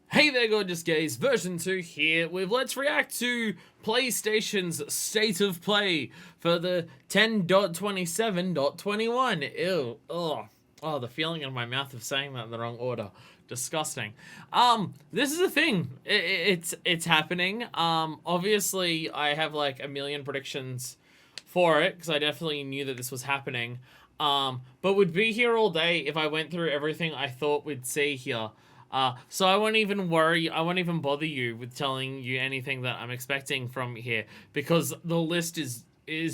Hey there gorgeous gays, Version2 here with Let's React to PlayStation's State of Play for the 10.27.21. Ew, oh, the feeling in my mouth of saying that in the wrong order. Disgusting. This is a thing. It's happening. Obviously I have like a million predictions for it, because I definitely knew that this was happening. But would be here all day if I went through everything I thought we'd see here. So I won't even worry, I won't even bother you with telling you anything that I'm expecting from here, because the list is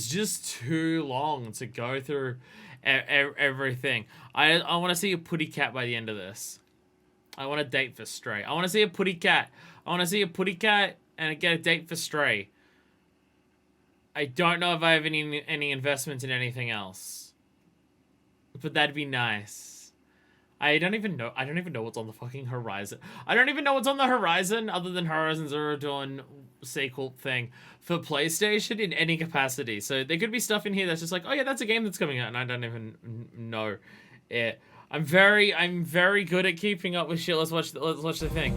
just too long to go through everything. I want to see a putty cat by the end of this. I want a date for Stray. I want to see a putty cat. I want to see a putty cat and get a date for Stray. I don't know if I have any investment in anything else, but that'd be nice. I don't even know what's on the fucking horizon. I don't even know what's on the horizon other than Horizon Zero Dawn sequel thing for PlayStation in any capacity. So there could be stuff in here that's just like, oh yeah, that's a game that's coming out, and I don't even know it. I'm very good at keeping up with shit. Let's watch the thing.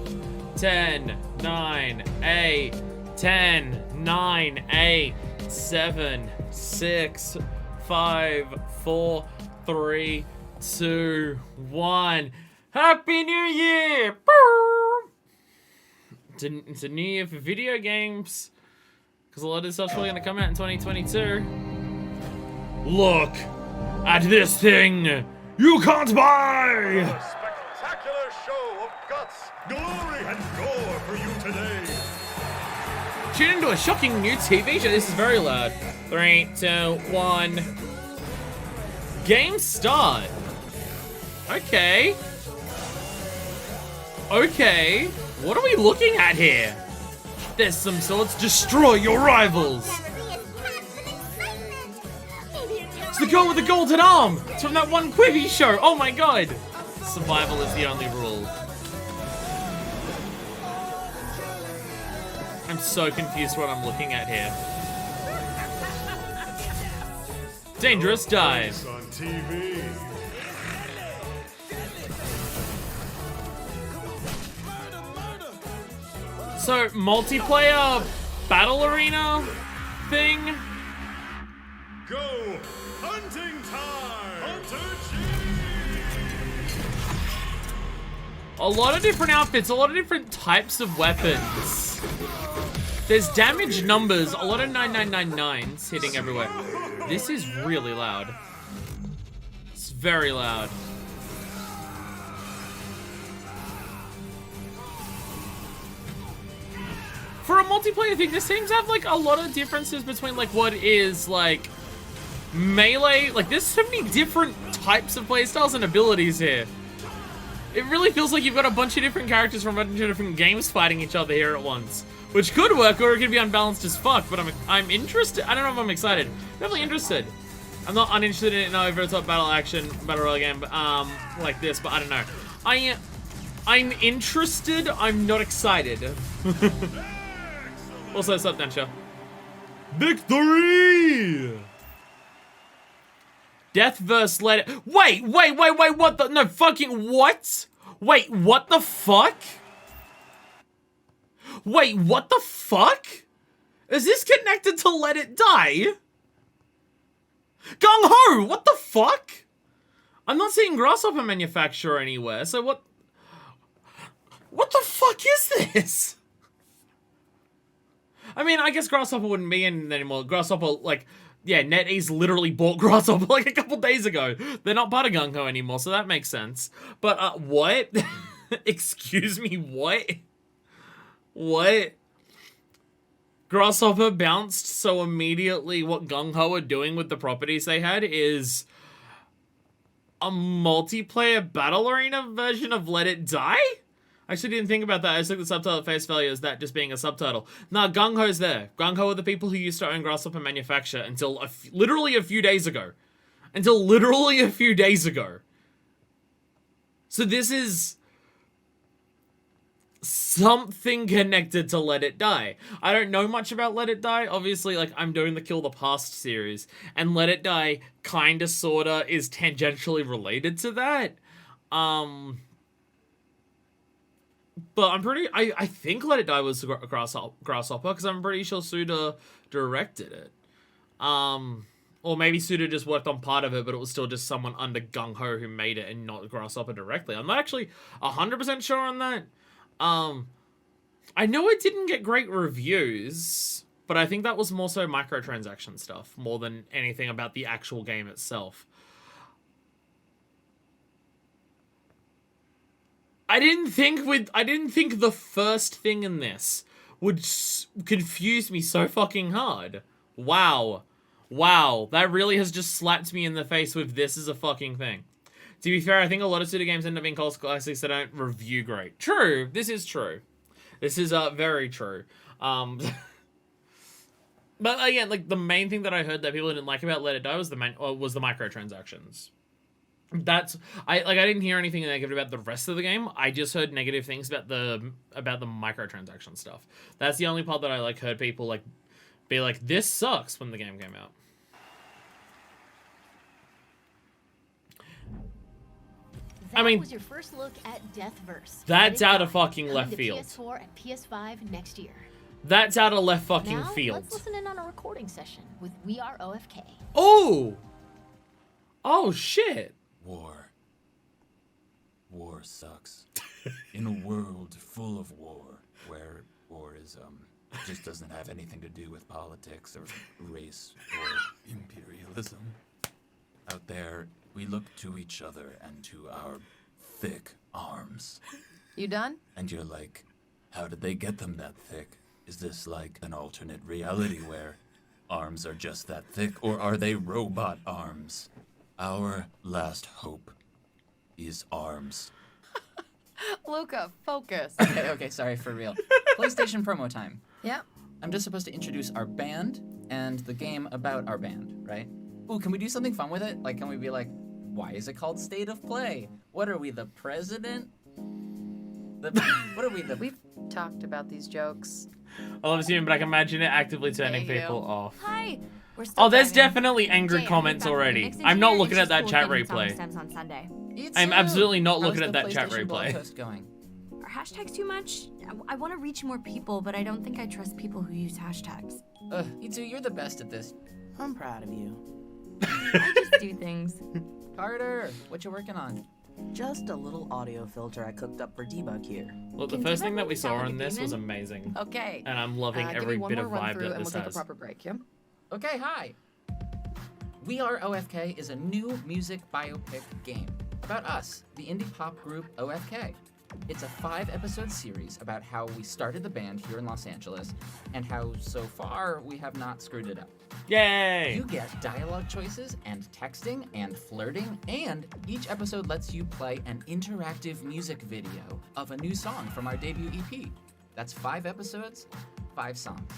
10, 9, 8, 10, 9, 8, 7, 6, 5, 4, 3, 2, 1. Happy New Year! It's a new year for video games, because a lot of this stuff's probably gonna come out in 2022. Look at this thing you can't buy! A spectacular show of guts, glory, and gore for you today. Tune into a shocking new TV show. This is very loud. 3, 2, 1. Game start. Okay. Okay. What are we looking at here? There's some swords. Destroy your rivals. It's the girl with the golden arm. It's from that one Quibi show. Oh my god. Survival is the only rule. I'm so confused what I'm looking at here. Dangerous dive. On TV. So, multiplayer battle arena thing? Go hunting time! Hunter G! A lot of different outfits, a lot of different types of weapons. There's damage numbers, a lot of 9999s hitting everywhere. This is really loud. It's very loud. For a multiplayer thing, this seems to have like a lot of differences between like what is like melee. Like there's so many different types of playstyles and abilities here. It really feels like you've got a bunch of different characters from a bunch of different games fighting each other here at once. Which could work, or it could be unbalanced as fuck, but I'm interested. I don't know if I'm excited. Definitely interested. I'm not uninterested in an over-the-top battle royale game, like this, but I don't know. I'm interested, I'm not excited. Also, sup, Densha? Victory! Death versus Let It... Wait, what the... No, fucking what? Wait, what the fuck? Wait, what the fuck? Is this connected to Let It Die? Gung-Ho, what the fuck? I'm not seeing Grasshopper Manufacturer anywhere, so what... What the fuck is this? I mean, I guess Grasshopper wouldn't be in anymore. Grasshopper, like... Yeah, NetEase literally bought Grasshopper like a couple days ago. They're not part of Gung-Ho anymore, so that makes sense. But, what? Excuse me, what? What? Grasshopper bounced so immediately what Gung-Ho are doing with the properties they had is a multiplayer battle arena version of Let It Die? I actually didn't think about that. I just took the subtitle at face value as that just being a subtitle. Nah, Gung-Ho's there. Gung-Ho are the people who used to own Grasshopper Manufacture until literally a few days ago. Until literally a few days ago. So this is something connected to Let It Die. I don't know much about Let It Die. Obviously, like, I'm doing the Kill the Past series, and Let It Die kinda sorta is tangentially related to that. But I'm pretty. I think Let It Die was Grasshopper because I'm pretty sure Suda directed it. Or maybe Suda just worked on part of it, but it was still just someone under Gung Ho who made it and not Grasshopper directly. I'm not actually 100% sure on that. I know it didn't get great reviews, but I think that was more so microtransaction stuff more than anything about the actual game itself. I didn't think the first thing in this would confuse me so fucking hard. Wow. Wow, that really has just slapped me in the face with this as a fucking thing. To be fair, I think a lot of Suda games end up being cult classics that don't review great. True, this is true. This is very true. But again, like the main thing that I heard that people didn't like about Let It Die was the microtransactions. I didn't hear anything negative about the rest of the game. I just heard negative things about the microtransaction stuff. That's the only part that I heard people be like, this sucks when the game came out. That was your first look at Deathverse. That's out of fucking left field. PS4 and PS5 next year. That's out of left fucking now, field. Let's listen in on a recording session with We Are OFK. Oh! Oh, shit. War. War sucks. In a world full of war, where war is, just doesn't have anything to do with politics or race or imperialism. Out there, we look to each other and to our thick arms. You done? And you're like, how did they get them that thick? Is this like an alternate reality where arms are just that thick, or are they robot arms? Our last hope is arms. Luca, focus. Okay, sorry, for real. PlayStation promo time. Yep. I'm just supposed to introduce our band and the game about our band, right? Ooh, can we do something fun with it? Like, can we be like, why is it called State of Play? What are we, the president? What are we, the... We've talked about these jokes. I love assuming, but I can imagine it actively turning Hey, you. people off. Hi. We're still Oh, there's driving. definitely angry Jay, comments I'm back from already. Nixon's I'm not here, looking and at that she's chat cool with replay. getting summer stems on Sunday. I'm absolutely not looking How's at the that chat PlayStation blog replay. post going? Are hashtags too much? I want to reach more people, but I don't think I trust people who use hashtags. Itsu, you're the best at this. I'm proud of you. I just do things. Carter, what you working on? Just a little audio filter I cooked up for debug here. Look, the Can first debug thing that we really saw sound like on a this was demon? amazing. Okay. And I'm loving give every me one bit more of run vibe through that and this we'll take a has. proper break, yeah? Okay, hi. We Are OFK is a new music biopic game about us, the indie pop group OFK. It's a 5-episode series about how we started the band here in Los Angeles and how, so far, we have not screwed it up. Yay! You get dialogue choices and texting and flirting, and each episode lets you play an interactive music video of a new song from our debut EP. That's 5 episodes, 5 songs.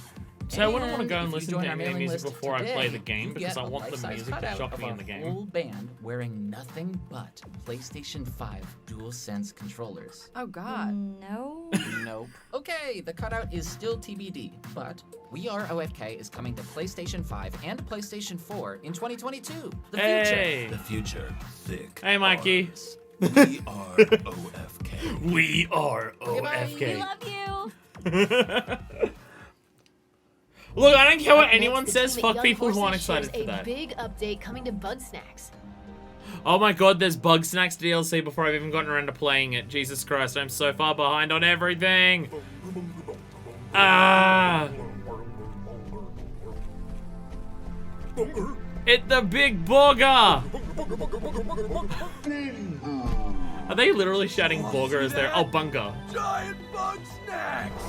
So I wouldn't want to go And and if you listen join to our any mailing music list before I play today, the game you because get I a want the life-size music to cutout shock of me in our the game. Full band wearing nothing but PlayStation 5 DualSense controllers. Oh, God. No. Nope. Okay, the cutout is still TBD, but We Are OFK is coming to PlayStation 5 and PlayStation 4 in 2022. The Hey! The future, thick. Hey, Mikey. arms. We are OFK. We are Okay, bye. We OFK. love you. Look, I don't care what Up next, anyone the says. team at Fuck Young people who aren't Horses shares excited for that. A big update coming to Bug Snacks. Oh my god, there's Bug Snacks DLC before I've even gotten around to playing it. Jesus Christ, I'm so far behind on everything. Ah! It's the big booger! Are they literally shouting booger as they're... Oh, bunga. Giant bug snacks!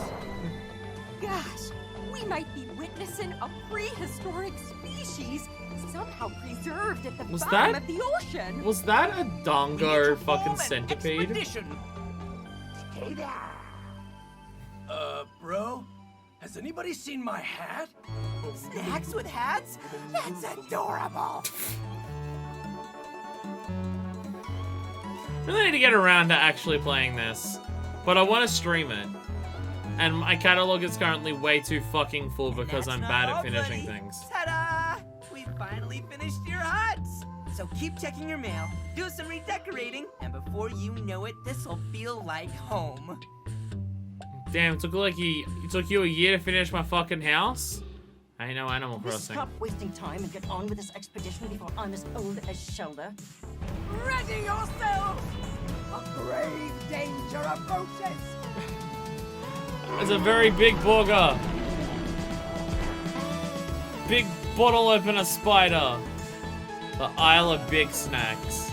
Gosh, we might be witnessing a prehistoric species somehow preserved at the Was bottom that- of the ocean. Was that a dongo fucking centipede? Bro? Has anybody seen my hat? Snacks with hats? That's adorable. Really need to get around to actually playing this. But I want to stream it. And my catalog is currently way too fucking full because I'm bad at finishing things. Ta-da! We finally finished your huts! So keep checking your mail, do some redecorating, and before you know it, this'll feel like home. Damn, it took you a year to finish my fucking house? I know Animal Crossing. Stop wasting time and get on with this expedition before I'm as old as Shelda. Ready yourself! A grave danger approaches! There's a very big booger. Big bottle opener spider. The Isle of Big Snacks.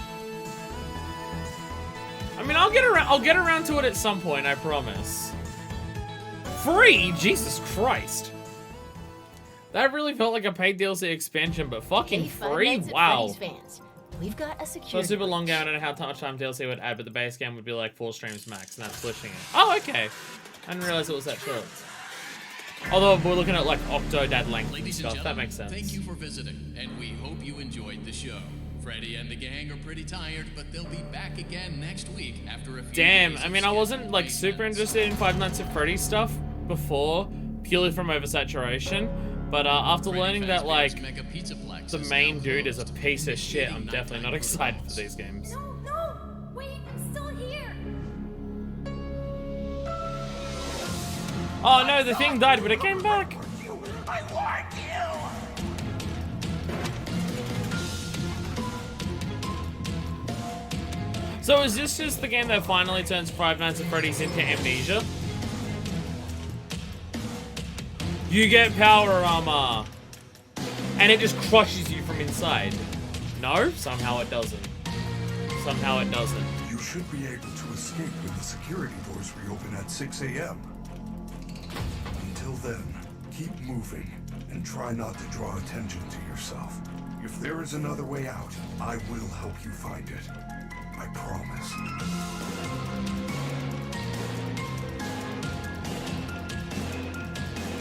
I mean, I'll get around to it at some point, I promise. Free? Jesus Christ. That really felt like a paid DLC expansion, but fucking Hey, Five free? Nights at Wow. Freddy's fans. We've got a So security a super long breach. game, I don't know how much time DLC would add, but the base game would be like 4 streams max, and that's pushing it. Oh, okay. I didn't realize it was that short. Although we're looking at like Octodad length and stuff, that makes sense. Thank you for visiting, and we hope you enjoyed the show. Freddy and the gang are pretty tired, but they'll be back again next week after a few Damn, days I of mean, I wasn't scheduled like super maintenance. interested in Five Nights at Freddy's stuff before, purely from oversaturation. But after learning that like the main dude is a piece of shit, I'm definitely not excited for these games. No! Wait, I'm still here! Oh no, the thing died, but it came back. I want you! So is this just the game that finally turns Five Nights at Freddy's into Amnesia? You get power armor, and it just crushes you from inside. No, somehow it doesn't. Somehow it doesn't. You should be able to escape when the security doors reopen at 6 a.m. Until then, keep moving and try not to draw attention to yourself. If there is another way out, I will help you find it. I promise.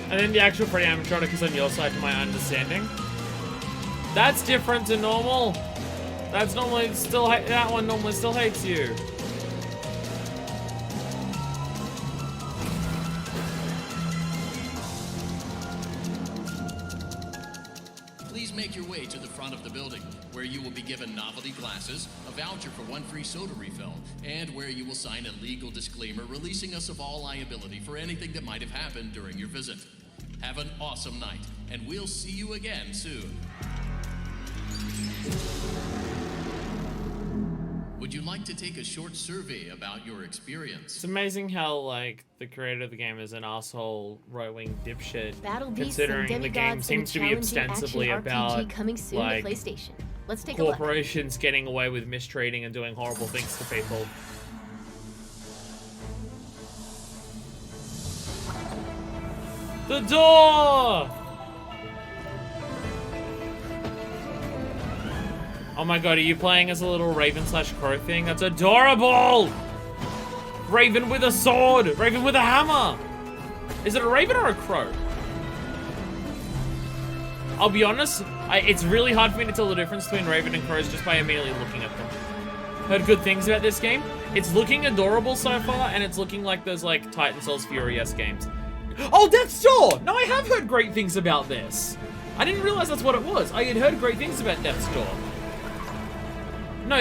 And then the actual Freddy animatronic is on your side, to my understanding. That's different to normal. That's normally still that one normally still hates you. Please make your way to the front of the building, where you will be given novelty glasses, a voucher for 1 free soda refill, and where you will sign a legal disclaimer releasing us of all liability for anything that might have happened during your visit. Have an awesome night, and we'll see you again soon. Would you like to take a short survey about your experience? It's amazing how, like, the creator of the game is an asshole right-wing dipshit, Battle Beasts considering and the game Demigods in a seems to be challenging ostensibly action about, RPG coming soon like, to PlayStation. Let's take a look. corporations getting away with mistreating and doing horrible things to people. The door! Oh my god, are you playing as a little raven slash crow thing? That's adorable! Raven with a sword! Raven with a hammer! Is it a raven or a crow? I'll be honest, it's really hard for me to tell the difference between raven and crows just by immediately looking at them. Heard good things about this game. It's looking adorable so far, and it's looking like those like Titan Souls Furious games. Oh, Death's Door! No, I have heard great things about this. I didn't realize that's what it was. I had heard great things about Death's Door. No,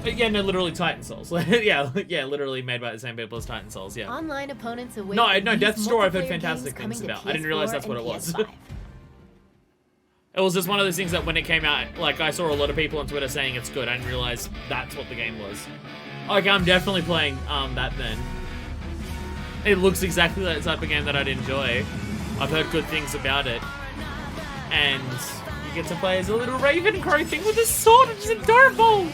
yeah, no, literally Titan Souls. yeah, literally made by the same people as Titan Souls, yeah. Online opponents await No, these Death's Door I've heard multiplayer fantastic games things coming about. to I didn't realize PS4 that's what and it was. PS5. It was just one of those things that when it came out, like, I saw a lot of people on Twitter saying it's good. I didn't realize that's what the game was. Okay, I'm definitely playing that then. It looks exactly like the type of game that I'd enjoy. I've heard good things about it. And you get to play as a little raven crow thing with a sword, which is adorable!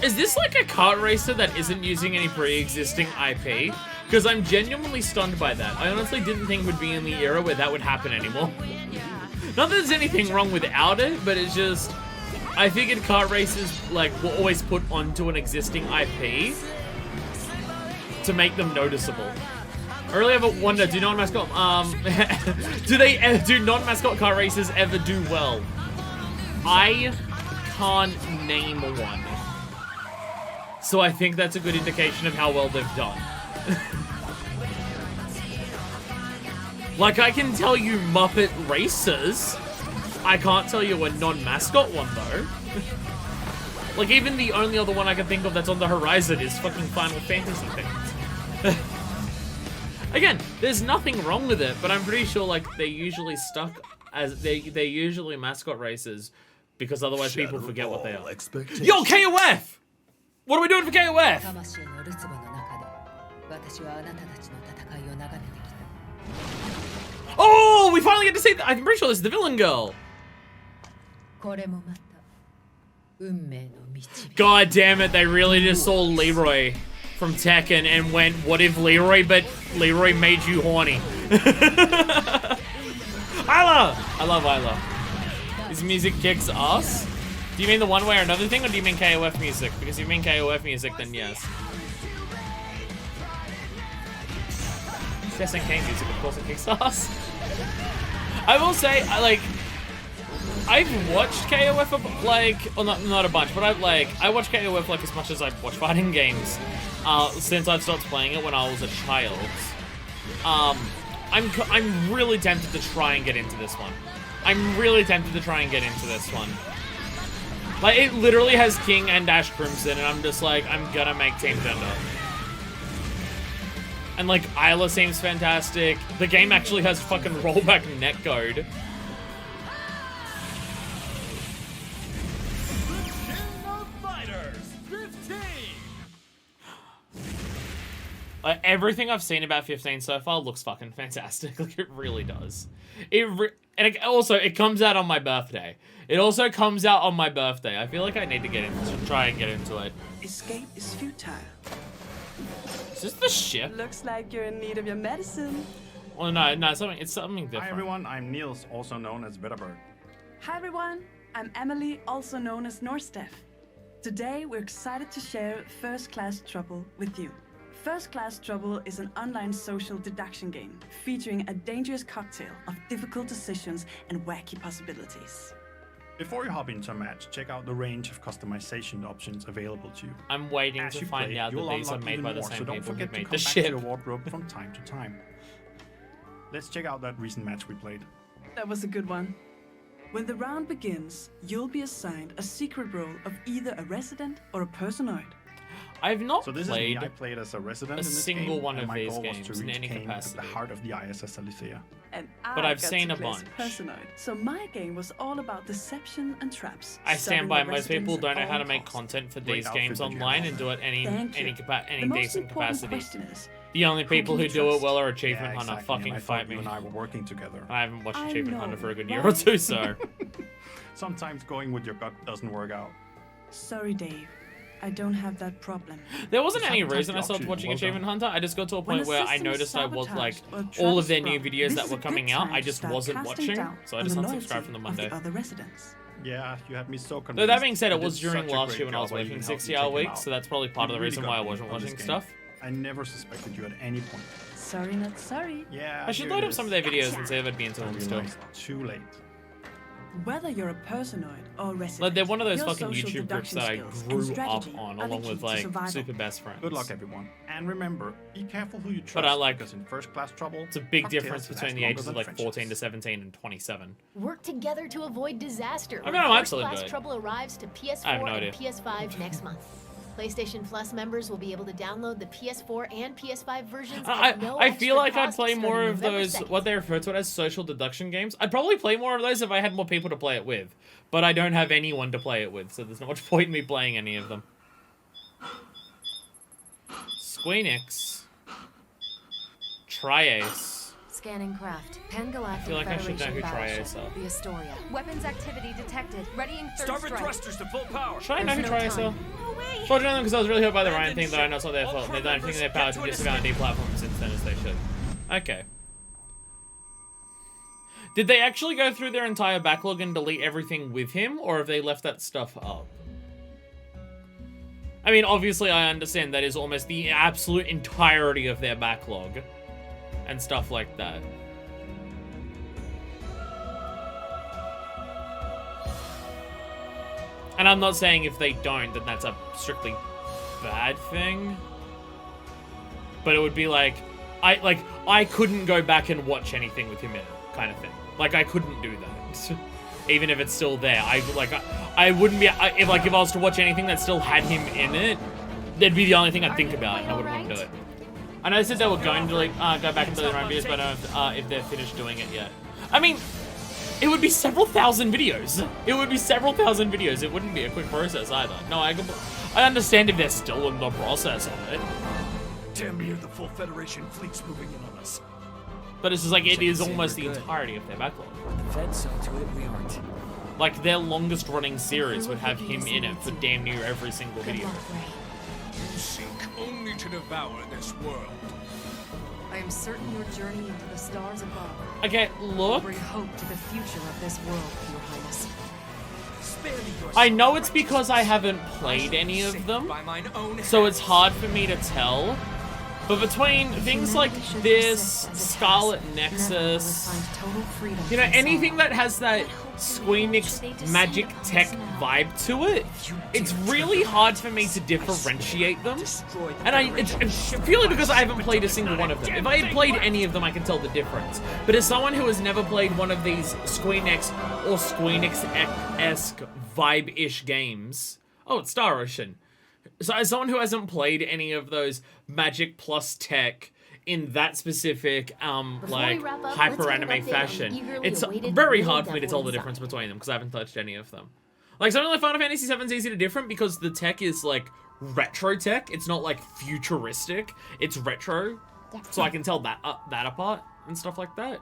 Is this like a kart racer that isn't using any pre-existing IP? Because I'm genuinely stunned by that. I honestly didn't think we'd be in the era where that would happen anymore. Not that there's anything wrong without it, but it's just... I figured kart races like were always put onto an existing IP to make them noticeable. I really ever wonder, do non-mascot do non-mascot kart races ever do well? I can't name one. So I think that's a good indication of how well they've done. Like, I can tell you Muppet Racers, I can't tell you a non-mascot one, though. Like, even the only other one I can think of that's on the horizon is fucking Final Fantasy things. Again, there's nothing wrong with it, but I'm pretty sure, like, they're usually stuck as... They're usually mascot races, because otherwise people forget what they are. Yo, KOF! What are we doing for KOF? Oh, we finally get to see... I'm pretty sure this is the villain girl. God damn it, they really just saw Leroy from Tekken and went, what if Leroy, but Leroy made you horny. Isla! I love Isla. This music kicks ass. Do you mean the one way or another thing, or do you mean KOF music? Because if you mean KOF music, then yes. SNK music, of course, it kicks ass. I will say, I've watched KOF not a bunch, but I watch KOF like as much as I watch fighting games since I've stopped playing it when I was a child. I'm really tempted to try and get into this one. Like, it literally has King and Ash Crimson, and I'm just like, I'm gonna make Team Gender. And like, Isla seems fantastic. The game actually has fucking rollback netcode. Everything I've seen about 15 so far looks fucking fantastic. Like, it really does. It comes out on my birthday. I feel like I need to try and get into it. Escape is futile. Is this the ship? Looks like you're in need of your medicine. Well, no, it's something different. Hi everyone, I'm Niels, also known as Bitterbird. Hi everyone, I'm Emily, also known as Norstef. Today we're excited to share First Class Trouble with you. First Class Trouble is an online social deduction game featuring a dangerous cocktail of difficult decisions and wacky possibilities. Before you hop into a match, check out the range of customization options available to you. I'm waiting to find out that these are made by the same people who made the ship. Your wardrobe from time to time. Let's check out that recent match we played. That was a good one. When the round begins, you'll be assigned a secret role of either a resident or a personoid. I've not so this played, is me. I played as a resident a in this single game, one and of my these goal games was to in reach any Kane capacity. at the heart of the ISS Alicea. And but I've seen a bunch. bunch. So my game was all about deception and traps. I stand by. Most people don't know how to make content for these games online and do it any decent capacity. The only people who do it well are Achievement Hunter. Exactly. Fucking fight me. You and I were working together. I haven't watched Achievement Hunter for a good year or two, so. Sometimes going with your gut doesn't work out. Sorry, Dave. I don't have that problem. There wasn't any reason I stopped watching Achievement Hunter. I just got to a point where I noticed I was like, all of their new videos that were coming out, I just wasn't watching. So I just unsubscribed from them one day. Yeah, you had me so convinced. Though that being said, it was during last year when I was working 60-hour weeks, so that's probably part of the reason why I wasn't watching stuff. I never suspected you at any point. Sorry, not sorry. Yeah, I should load up some of their videos and see if I'd be into them still. Too late. Whether you're a personoid or resident, like, they're one of those fucking YouTube groups that I grew up on, along with like super best friends. Good luck, everyone, and remember, be careful who you trust. But I like because in First Class Trouble, it's a big difference between the ages of like 14 to 17 and 27. Work together to avoid disaster. I mean, I'm First actually Class good. Trouble arrives to PS4 and PS5 next month. PlayStation Plus members will be able to download the PS4 and PS5 versions at no I feel like I'd cost play more of November those, 2nd. what they refer to as social deduction games. I'd probably play more of those if I had more people to play it with. But I don't have anyone to play it with, so there's not much point in me playing any of them. Squeenix. Triace. Scanning craft. Pan-Galactic I feel like I should know who Federation Triace are. battleship. The Astoria. Weapons activity detected. Readying third Starboard strike. thrusters to full power. Should I know who There's no Triace are? time. No way. Fortunately, because I was really hurt by the Ryan thing that I know Abandon it's not their ship. fault. All They've done everything in their power to get to an disavow and deplatform since then as they should. Okay. Did they actually go through their entire backlog and delete everything with him, or have they left that stuff up? I mean, obviously I understand that is almost the absolute entirety of their backlog and stuff like that. And I'm not saying if they don't, then that's a strictly bad thing. But it would be like, I couldn't go back and watch anything with him in it, kind of thing. Like, I couldn't do that. even if it's still there. I wouldn't be if I was to watch anything that still had him in it, that'd be the only thing I'd think about, and I wouldn't want to do it. I know they said they were going to like go back and do their own videos, but I don't know if they're finished doing it yet. I mean, it would be several thousand videos. It would be several thousand videos. It wouldn't be a quick process either. No, I understand if they're still in the process of it. Damn near the full Federation fleet's moving in on us. But it's just like, it is almost the entirety of their backlog. The Fed saw to it we aren't. Like, their longest running series would have him in it for damn near every single video. You seek only to devour this world. I am certain your journey into the stars above Okay, look. will bring hope to the future of this world, Your Highness. I know it's because I haven't played any of them, so it's hard for me to tell. But between things like this, Scarlet Nexus, you know, anything that has that Squeenix magic tech vibe to it, it's really hard for me to differentiate them. And it's purely because I haven't played a single one of them. If I had played any of them, I can tell the difference. But as someone who has never played one of these Squeenix or Squeenix-esque vibe-ish games... Oh, it's Star Ocean. So as someone who hasn't played any of those magic plus tech in that specific like hyper anime fashion, it's very hard for me to tell the difference between them because I haven't touched any of them. Like something like Final Fantasy VII is easy to different because the tech is like retro tech. It's not like futuristic. It's retro, so I can tell that apart and stuff like that.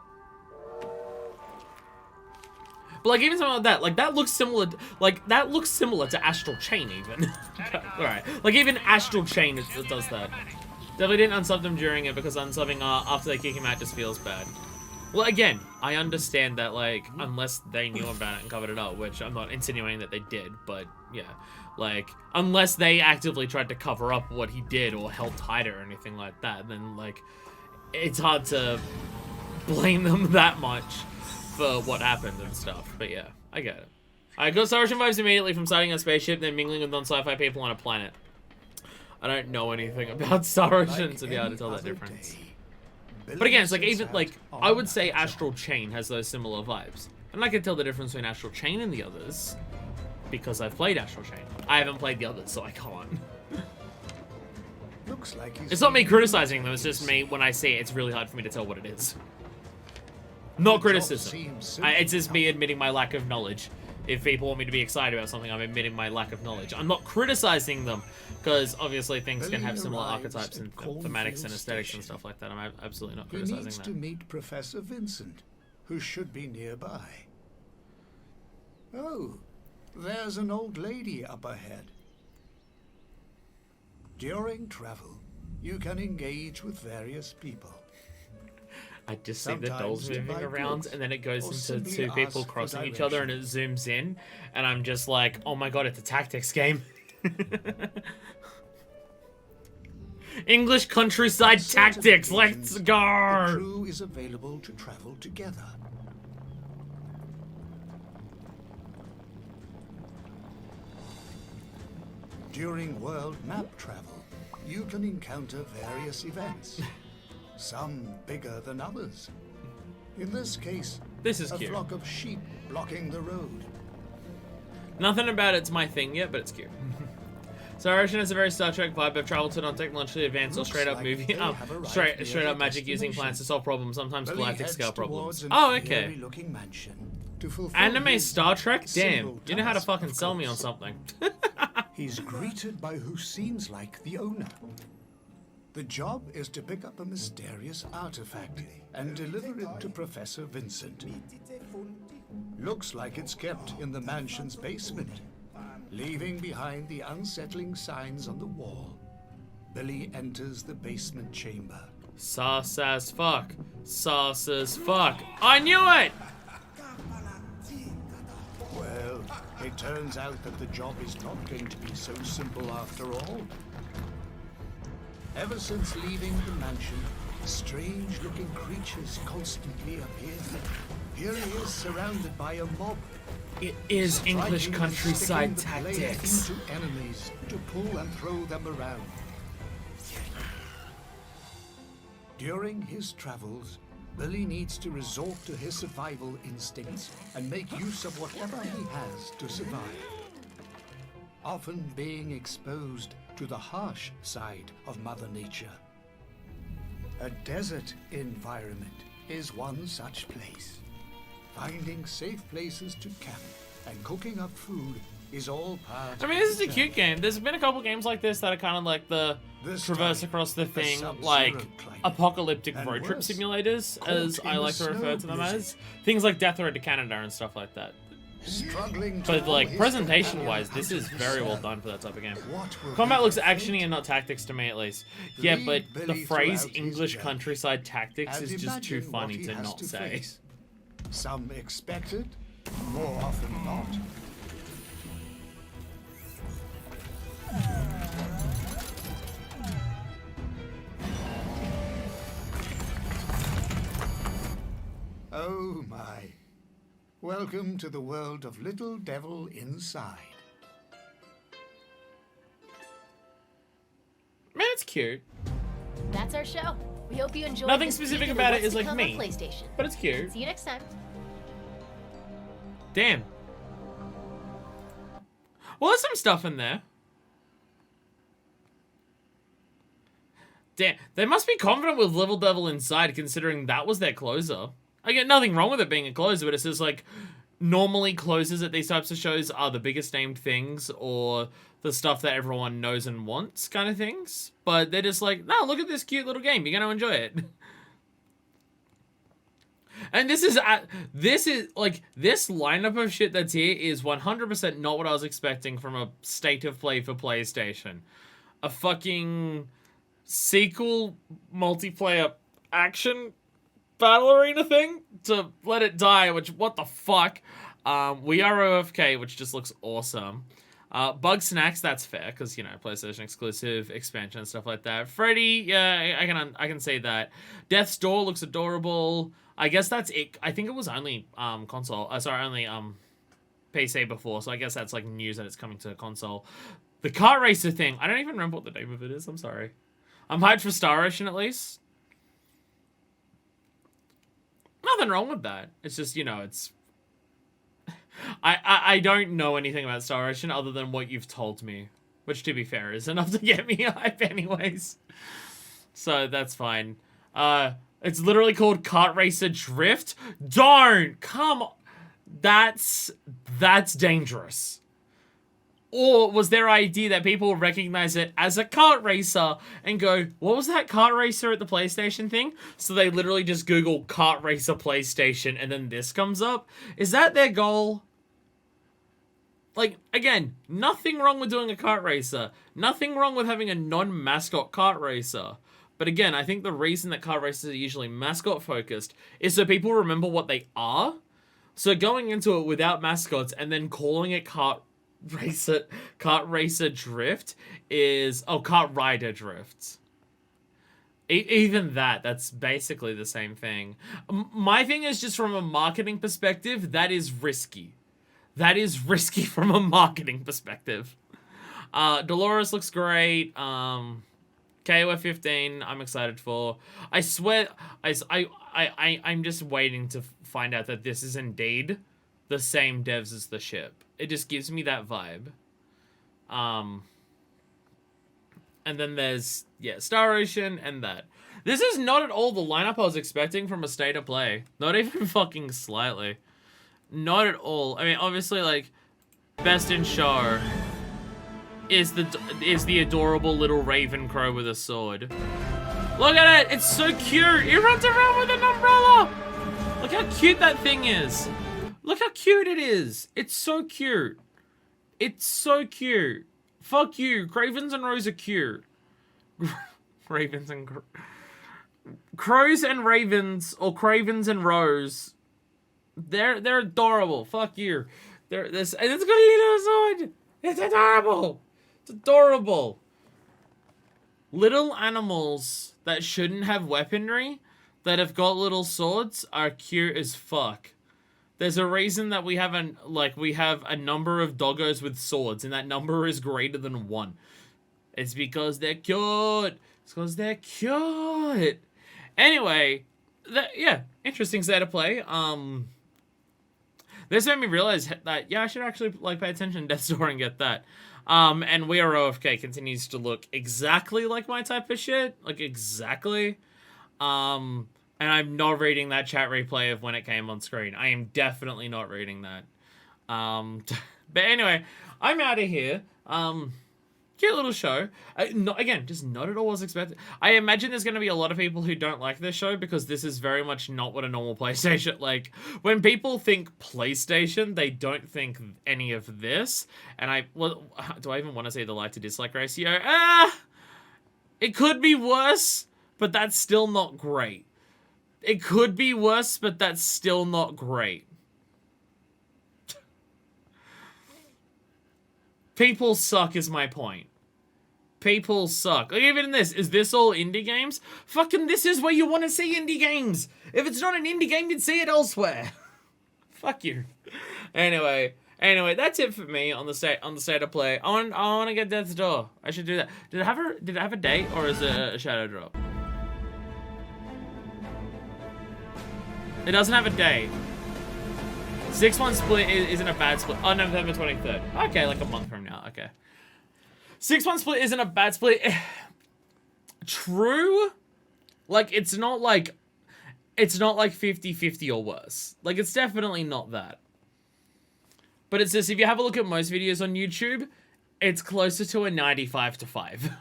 But like even something like that looks similar. Like that looks similar to Astral Chain even. All right, like even Astral Chain it does that. Definitely didn't unsub them during it because unsubbing after they kick him out just feels bad. Well, again, I understand that like unless they knew about it and covered it up, which I'm not insinuating that they did, but yeah, like unless they actively tried to cover up what he did or held tight or anything like that, then like it's hard to blame them that much for what happened and stuff. But yeah, I get it. I got Star Ocean vibes immediately from sighting a spaceship, then mingling with non-sci-fi people on a planet. I don't know anything about Star Ocean to be able to tell that difference. But again, it's like even like I would say Astral Chain has those similar vibes, and I can tell the difference between Astral Chain and the others because I've played Astral Chain. I haven't played the others, so I can't. Looks like it's not me criticizing them. It's just me when I see it. It's really hard for me to tell what it is. Not criticism. It's just me admitting my lack of knowledge. If people want me to be excited about something, I'm admitting my lack of knowledge. I'm not criticizing them, because obviously things can have similar archetypes and thematics and aesthetics and stuff like that. I'm absolutely not criticizing that. He needs to meet Professor Vincent, who should be nearby. Oh, there's an old lady up ahead. During travel, you can engage with various people. I just see the dolls moving around, and then it goes into two people crossing each other, and it zooms in, and I'm just like, oh my god, it's a tactics game. English countryside tactics, let's go! The crew is available to travel together. During world map travel, you can encounter various events. Some bigger than others. In this case, this is a cute. Flock of sheep blocking the road. Nothing about it's my thing yet, but it's cute. Star Ocean has a very Star Trek vibe. I've traveled to non-technologically advanced or straight up movie. Straight up magic using plans to solve problems, sometimes galactic scale problems. Oh, okay. Anime Star Trek? Damn, you know how to fucking sell me on something. He's greeted by who seems like the owner. The job is to pick up a mysterious artifact and deliver it to Professor Vincent. Looks like it's kept in the mansion's basement, leaving behind the unsettling signs on the wall. Billy enters the basement chamber. Sauce as fuck. Sauce as fuck. I knew it! Well, it turns out that the job is not going to be so simple after all. Ever since leaving the mansion, strange-looking creatures constantly appear. Here he is, surrounded by a mob. It is English countryside tactics. Into enemies to pull and throw them around. During his travels, Billy needs to resort to his survival instincts and make use of whatever he has to survive. Often being exposed to the harsh side of Mother Nature. A desert environment is one such place. Finding safe places to camp and cooking up food is all part I mean, this is a cute game. There's been a couple games like this that are kind of like the traverse across the thing, like apocalyptic road trip simulators, as I like to refer to them as. Things like Death Road to Canada and stuff like that. But like presentation-wise, this is very well done for that type of game. Combat looks actiony and not tactics to me, at least. Yeah, but the phrase English countryside tactics is just too funny to not say. Some expect it, more often not. Oh my. Welcome to the world of Little Devil Inside. Man, it's cute. That's our show. We hope you enjoyed. Nothing this specific peek about into it is what's like to come me, on PlayStation. but it's cute. See you next time. Damn. Well, there's some stuff in there. Damn, they must be confident with Little Devil Inside, considering that was their closer. I get nothing wrong with it being a closer, but it's just like, normally closers at these types of shows are the biggest named things, or the stuff that everyone knows and wants kind of things. But they're just like, no, look at this cute little game, you're gonna enjoy it. And this is like, this lineup of shit that's here is 100% not what I was expecting from a state of play for PlayStation. A fucking sequel multiplayer action battle arena thing to Let It Die, which, what the fuck? We Are OFK, which just looks awesome. Bug Snacks, that's fair, because, you know, PlayStation exclusive expansion and stuff like that. Freddy, yeah, I can say that. Death's Door looks adorable. I guess that's it. I think it was only console. Only PC before, so I guess that's like news that it's coming to console. The kart racer thing, I don't even remember what the name of it is. I'm sorry. I'm hyped for Star Ocean at least. Nothing wrong with that. It's just, you know, it's... I don't know anything about Star Ocean other than what you've told me. Which, to be fair, is enough to get me hype anyways. So, that's fine. It's literally called Kart Racer Drift. Don't! Come on! That's dangerous. Or was their idea that people recognize it as a kart racer and go, what was that kart racer at the PlayStation thing? So they literally just Google kart racer PlayStation and then this comes up? Is that their goal? Like, again, nothing wrong with doing a kart racer. Nothing wrong with having a non-mascot kart racer. But again, I think the reason that kart racers are usually mascot focused is so people remember what they are. So going into it without mascots and then calling it kart racer drift is, oh, kart rider drift. Even that's basically the same thing. My thing is just from a marketing perspective, that is risky. That is risky from a marketing perspective. Dolores looks great. KOF 15, I'm excited for. I swear, I'm just waiting to find out that this is indeed the same devs as the ship. It just gives me that vibe. And then there's, yeah, Star Ocean and that. This is not at all the lineup I was expecting from a state of play. Not even fucking slightly. Not at all. I mean, obviously, like, best in show is the adorable little raven crow with a sword. Look at it! It's so cute! He runs around with an umbrella! Look how cute that thing is! Look how cute it is! It's so cute! It's so cute! Fuck you! Cravens and Rose are cute. Ravens and... Crows and Ravens, or Cravens and Rose, they're adorable. Fuck you. And it's got a little sword! It's adorable! It's adorable! Little animals that shouldn't have weaponry, that have got little swords, are cute as fuck. There's a reason that we have a number of doggos with swords, and that number is greater than 1. It's because they're cute. It's because they're cute. Anyway, yeah, interesting state of play. This made me realize that, yeah, I should actually, like, pay attention to Death's Door and get that. And We Are OFK continues to look exactly like my type of shit. Like, exactly. And I'm not reading that chat replay of when it came on screen. I am definitely not reading that. But anyway, I'm out of here. Cute little show. Again, just not at all as expected. I imagine there's going to be a lot of people who don't like this show because this is very much not what a normal PlayStation... Like, when people think PlayStation, they don't think any of this. And well, do I even want to say the like to dislike ratio? It could be worse, but that's still not great. It could be worse, but that's still not great. People suck is my point. People suck. Like, even in this, is this all indie games? Fucking this is where you want to see indie games. If it's not an indie game, you'd see it elsewhere. Fuck you. Anyway, that's it for me on the state of play. I want to get Death's Door. I should do that. Did it have a date or is it a shadow drop? It doesn't have a date. 6-1 split isn't a bad split. Oh, November 23rd. Okay, like a month from now. Okay. 6-1 split isn't a bad split. True. Like, it's not like 50-50 or worse. Like, it's definitely not that. But it's just, if you have a look at most videos on YouTube, it's closer to a 95-5.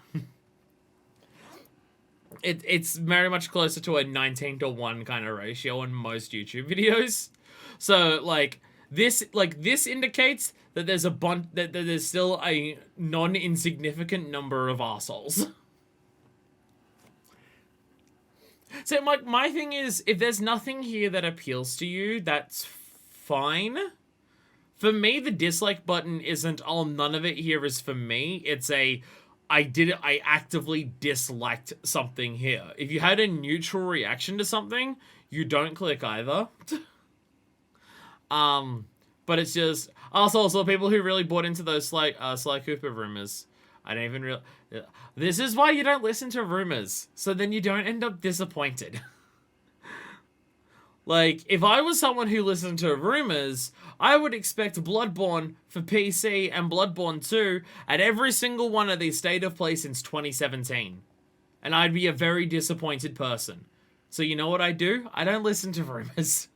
It's very much closer to a 19-1 kind of ratio on most YouTube videos. So, like, this indicates that there's that there's still a non-insignificant number of arseholes. So, my thing is, if there's nothing here that appeals to you, that's fine. For me, the dislike button isn't, oh, none of it here is for me. It's I actively disliked something here. If you had a neutral reaction to something, you don't click either. But it's just also people who really bought into those Sly Cooper rumors. I don't even real. This is why you don't listen to rumors, so then you don't end up disappointed. Like, if I was someone who listened to rumors, I would expect Bloodborne for PC and Bloodborne 2 at every single one of these state of play since 2017. And I'd be a very disappointed person. So you know what I do? I don't listen to rumors.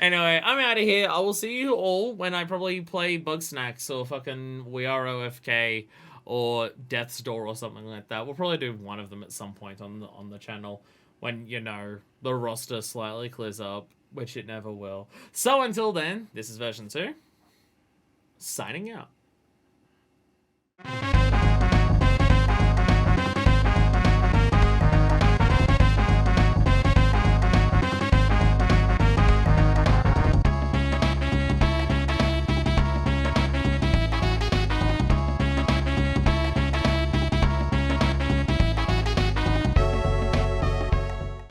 Anyway, I'm out of here. I will see you all when I probably play Bugsnax or fucking We Are OFK or Death's Door or something like that. We'll probably do one of them at some point on the channel when, you know, the roster slightly clears up, which it never will. So until then, this is Version2, signing out.